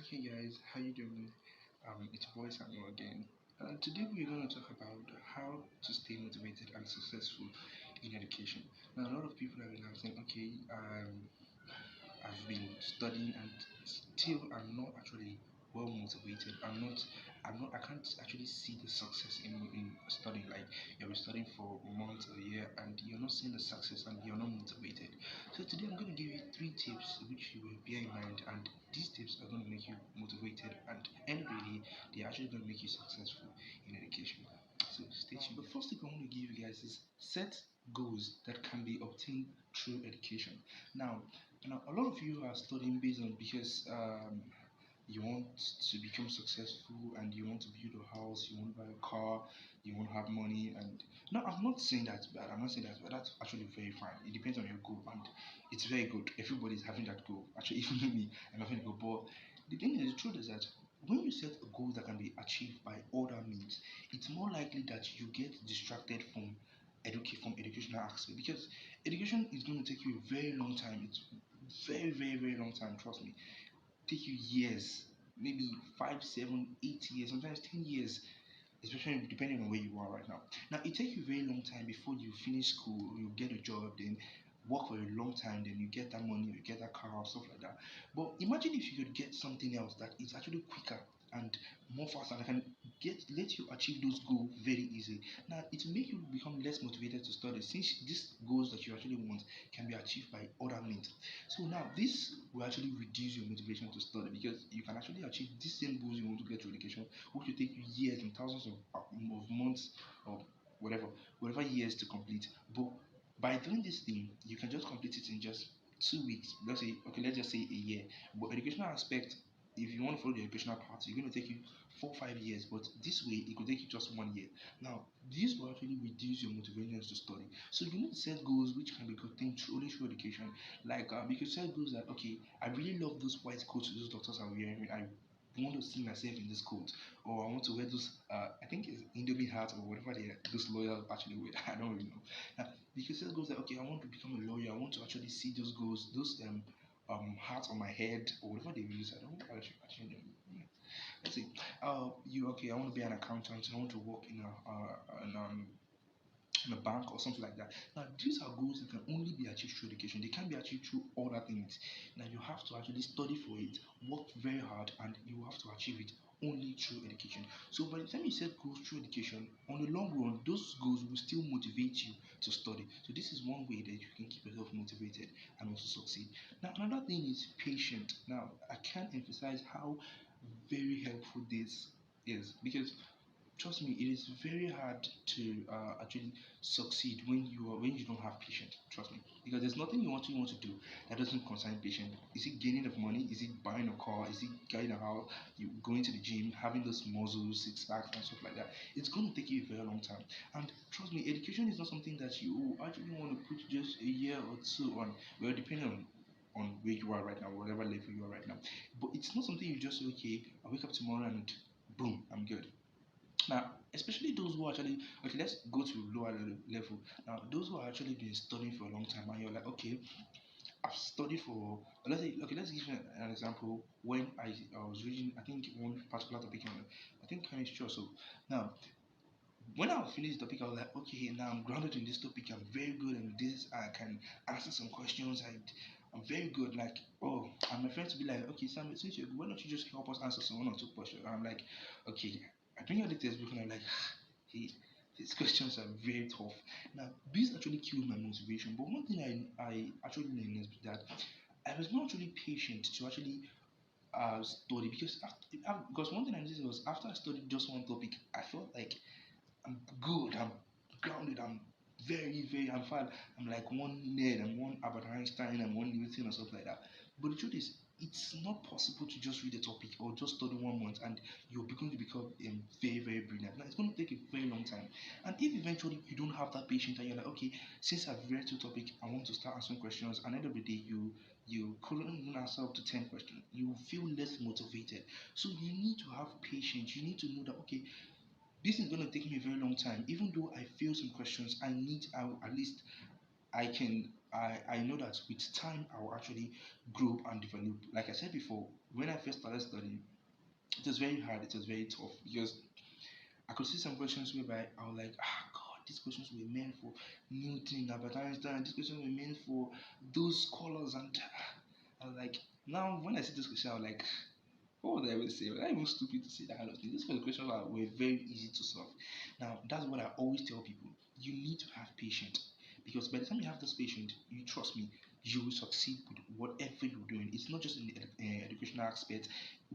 Hey guys, how you doing? It's boy Samuel again. Today we're going to talk about how to stay motivated and successful in education. Now, a lot of people have been asking, okay, I've been studying and still I'm not actually well motivated. I can't actually see the success in studying. Like you're studying for months or a year and you're not seeing the success and you're not motivated. So today I'm going to give you three tips which you will bear in mind, and these tips are going to make you motivated and end of the day, they're actually going to make you successful in education. So stay tuned. The first tip I want to give you guys is set goals that can be obtained through education. Now, a lot of you are studying based on because you want to become successful and you want to build a house, you want to buy a car, you want to have money. And no, I'm not saying that's bad. I'm not saying that's bad. That's actually very fine. It depends on your goal, and it's very good. Everybody's having that goal. Actually, even me, I'm having a goal. But the thing is, the truth is that when you set a goal that can be achieved by other means, it's more likely that you get distracted from educational aspect, because education is going to take you a very long time. It's very long time, trust me. Take you years, maybe 5 7 8 years, sometimes 10 years, especially depending on where you are right now. Now it takes you a very long time before you finish school, you get a job, then work for a long time, then you get that money, you get that car, stuff like that. But imagine if you could get something else that is actually quicker and more faster and can let you achieve those goals very easily. Now it will make you become less motivated to study, since these goals that you actually want can be achieved by other means. So now this will actually reduce your motivation to study, because you can actually achieve these same goals you want to get through education, which will take you years and thousands of months or whatever, whatever years to complete. But by doing this thing, you can just complete it in just 2 weeks. Let's say, okay, let's just say a year. But educational aspect, if you want to follow the educational path, it's going to take you 4 5 years. But this way, it could take you just 1 year. Now, this will actually reduce your motivation to study. So you need to set goals which can be obtained only through education. Like you could set goals that, okay, I really love those white coats those doctors are wearing. I want to see myself in this coat, or I want to wear those. I think it's Indomie hat or whatever those lawyers actually wear. I don't really know. Now, because set goals like, okay, I want to become a lawyer. I want to actually see those goals, those hats on my head or whatever they use. I don't actually know. Let's see. You okay? I want to be an accountant. I want to work in a bank or something like that. Now, these are goals that can only be achieved through education. They can't be achieved through other things. Now, you have to actually study for it, work very hard, and you have to achieve it only through education. So, by the time you set goals through education, on the long run, those goals will still motivate you to study. So, this is one way that you can keep yourself motivated and also succeed. Now, another thing is patient. Now, I can't emphasize how very helpful this is, because trust me, it is very hard to actually succeed when you don't have patience. Trust me, because there's nothing you want to do that doesn't concern patience. Is it gaining of money? Is it buying a car? Is it getting a house? You going to the gym, having those muscles, six packs, and stuff like that? It's going to take you a very long time. And trust me, education is not something that you actually want to put just a year or two on. Well, depending on where you are right now, whatever level you are right now. But it's not something you just say, okay, I wake up tomorrow and boom, I'm good. Now, especially those who actually, okay, let's go to lower level. Now, those who are actually been studying for a long time, and you're like, okay, I've studied for, let's say, okay, let's give you an example. When I was reading, I think one particular topic on, I think chemistry or so. Now, when I finished the topic, I was like, okay, now I'm grounded in this topic. I'm very good in this. I can answer some questions. I'm very good. Like, oh, and my friends will be like, okay, Sam, since you're good, why don't you just help us answer some one or two questions? And I'm like, okay, I bring out the textbook and I'm like, hey, these questions are very tough. Now, this actually killed my motivation. But one thing I actually learned is that I was not actually patient to actually study, because one thing I noticed was after I studied just one topic, I felt like I'm good, I'm grounded, I'm fine. I'm like one nerd, I'm one Albert Einstein, I'm one Newton or something like that. But the truth is, it's not possible to just read a topic or just study 1 month and you're going to become very brilliant. Now, it's going to take a very long time. And if eventually you don't have that patience and you're like, okay, since I've read two topics, I want to start answering questions, and at the end of the day, you couldn't even answer up to 10 questions, you feel less motivated. So you need to have patience. You need to know that, okay, this is going to take me a very long time. Even though I fail some questions, at least I can I know that with time I will actually grow and develop. Like I said before, When I first started studying, it was very hard. It was very tough because I could see some questions whereby I was like, God, these questions were meant for Newton, Albert Einstein. These questions were meant for those scholars, and I was like, now when I see this question, I'm like, what would I even say? Was I even stupid to say that kind of thing? These were the questions that were very easy to solve. Now, that's what I always tell people. You need to have patience. Because by the time you have this patience, you trust me, you will succeed with whatever you're doing. It's not just in the educational aspect,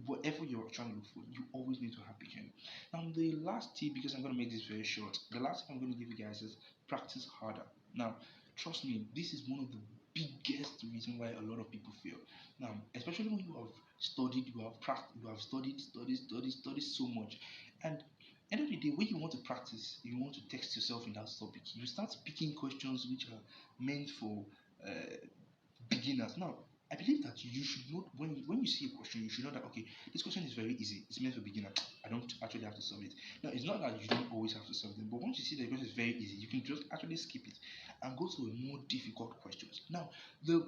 whatever you're trying to look for, you always need to have patience. Now, the last tip, because I'm going to make this very short, the last tip I'm going to give you guys is practice harder. Now, trust me, this is one of the biggest reason why a lot of people fail. Now, especially when you have studied, you have practiced, you have studied so much, and end of the day, when you want to practice, you want to test yourself in that topic. You start picking questions which are meant for uh, beginners. Now, I believe that you should not when you see a question, you should know that okay, this question is very easy. It's meant for beginner. I don't actually have to solve it. Now, it's not that you don't always have to solve them, but once you see the question is very easy, you can just actually skip it and go to a more difficult questions. Now, the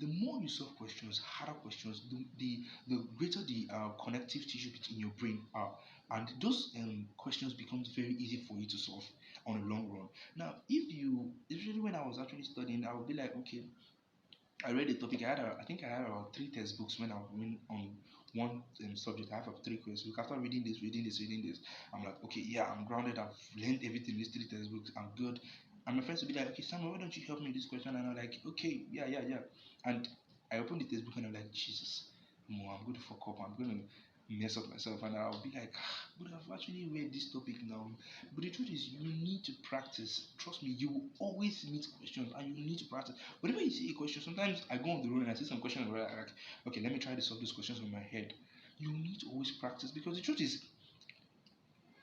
more you solve questions, harder questions, the greater the connective tissue in your brain are, and those questions becomes very easy for you to solve on a long run. Now, if you, usually when I was actually studying, I would be like, okay, I read the topic. I think I had about three textbooks when I went on one subject. I have three textbooks. After reading this, I'm like, okay, yeah, I'm grounded. I've learned everything in these three textbooks. I'm good. And my friends will be like, okay, Samuel, why don't you help me with this question? And I'm like, okay, yeah. And I opened the textbook and I'm like, Jesus, I'm going to fuck up. I'm going to mess up myself. And I'll be like, but I've actually read this topic now. But the truth is, you need to practice. Trust me, you will always meet questions and you need to practice. Whenever you see a question, sometimes I go on the road and I see some questions where I like, okay, let me try to solve these questions in my head. You need to always practice because the truth is,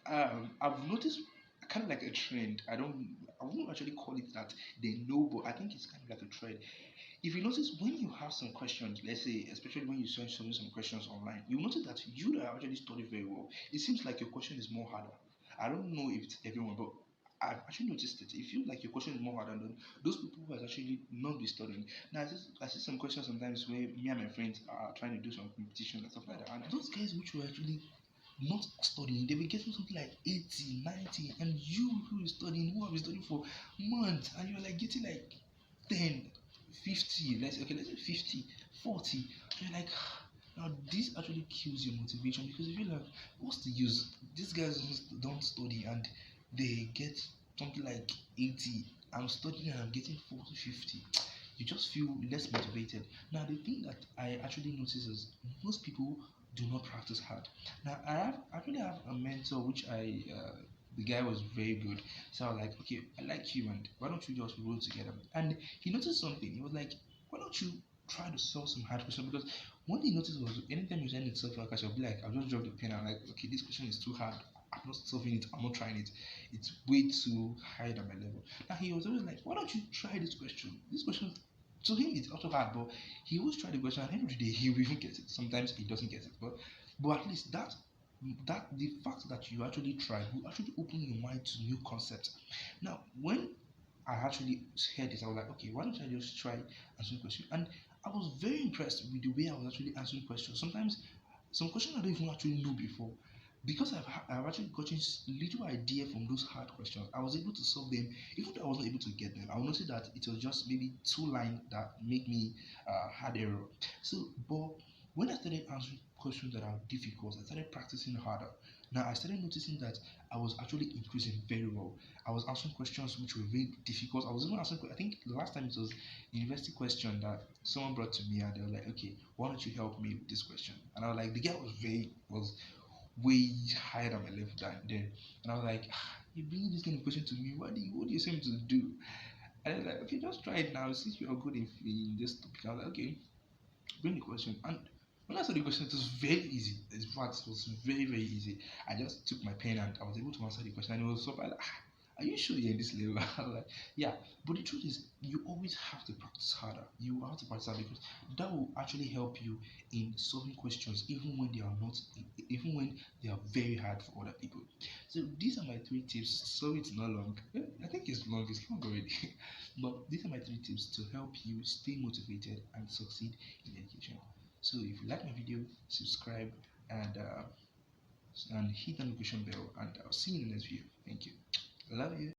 I've noticed kind of like a trend. I won't actually call it that they know, but I think it's kind of like a trend. If you notice when you have some questions, let's say, especially when you search some questions online, you notice that you that actually study very well. It seems like your question is more harder. I don't know if it's everyone, but I've actually noticed it. It feels like your question is more harder than those people who have actually not been studying. Now, I see some questions sometimes where me and my friends are trying to do some competition and stuff like that. And those guys which were actually not studying, they were getting something like 80, 90, and you who is studying, who have been studying for months, and you're like getting like 10, 50, let's say 50, 40. So you're like, now this actually kills your motivation because you feel like, what's the use? These guys don't study and they get something like 80. I'm studying and I'm getting 40, 50. You just feel less motivated. Now, the thing that I actually notice is most people do not practice hard. Now, actually have a mentor which the guy was very good. So I was like, okay, I like you, and why don't you just roll together? And he noticed something. He was like, why don't you try to solve some hard questions? Because one thing he noticed was anytime you send it solve a question, I'll be like, I'll just drop the pen. I'm like, okay, this question is too hard. I'm not solving it. I'm not trying it. It's way too high at my level. Now he was always like, why don't you try this question? This question to him it's also hard, but he always try the question. At the end of the day, he will even get it. Sometimes he doesn't get it, but at least that the fact that you actually try will actually open your mind to new concepts. Now, when I actually heard this, I was like, okay, why don't I just try answering questions? And I was very impressed with the way I was actually answering questions. Sometimes some questions I don't even actually know before. Because I've actually gotten little idea from those hard questions, I was able to solve them. Even though I wasn't able to get them, I will notice that it was just maybe two lines that make me had error. So, but when I started answering questions that are difficult, I started practicing harder. Now I started noticing that I was actually increasing very well. I was answering questions which were very difficult. I was even answering. I think the last time it was a university question that someone brought to me, and they were like, "Okay, why don't you help me with this question?" And I was like, the guy was way higher than my level than then. And I was like, you bring this kind of question to me. What do you say me to do? And I was like, okay, just try it now. Since you are good in this topic, I was like, okay, bring the question. And when I saw the question, it was very easy. In fact, it was very, very easy. I just took my pen and I was able to answer the question. And it was so bad. Are you sure you're in this level? I was like, yeah. But the truth is, you always have to practice harder. You have to practice harder because that will actually help you in solving questions, even when they are not, even when they are very hard for other people. So these are my three tips. So it's not long. I think it's long. It's long already. But these are my three tips to help you stay motivated and succeed in education. So if you like my video, subscribe and hit the notification bell, and I'll see you in the next video. Thank you. I love you.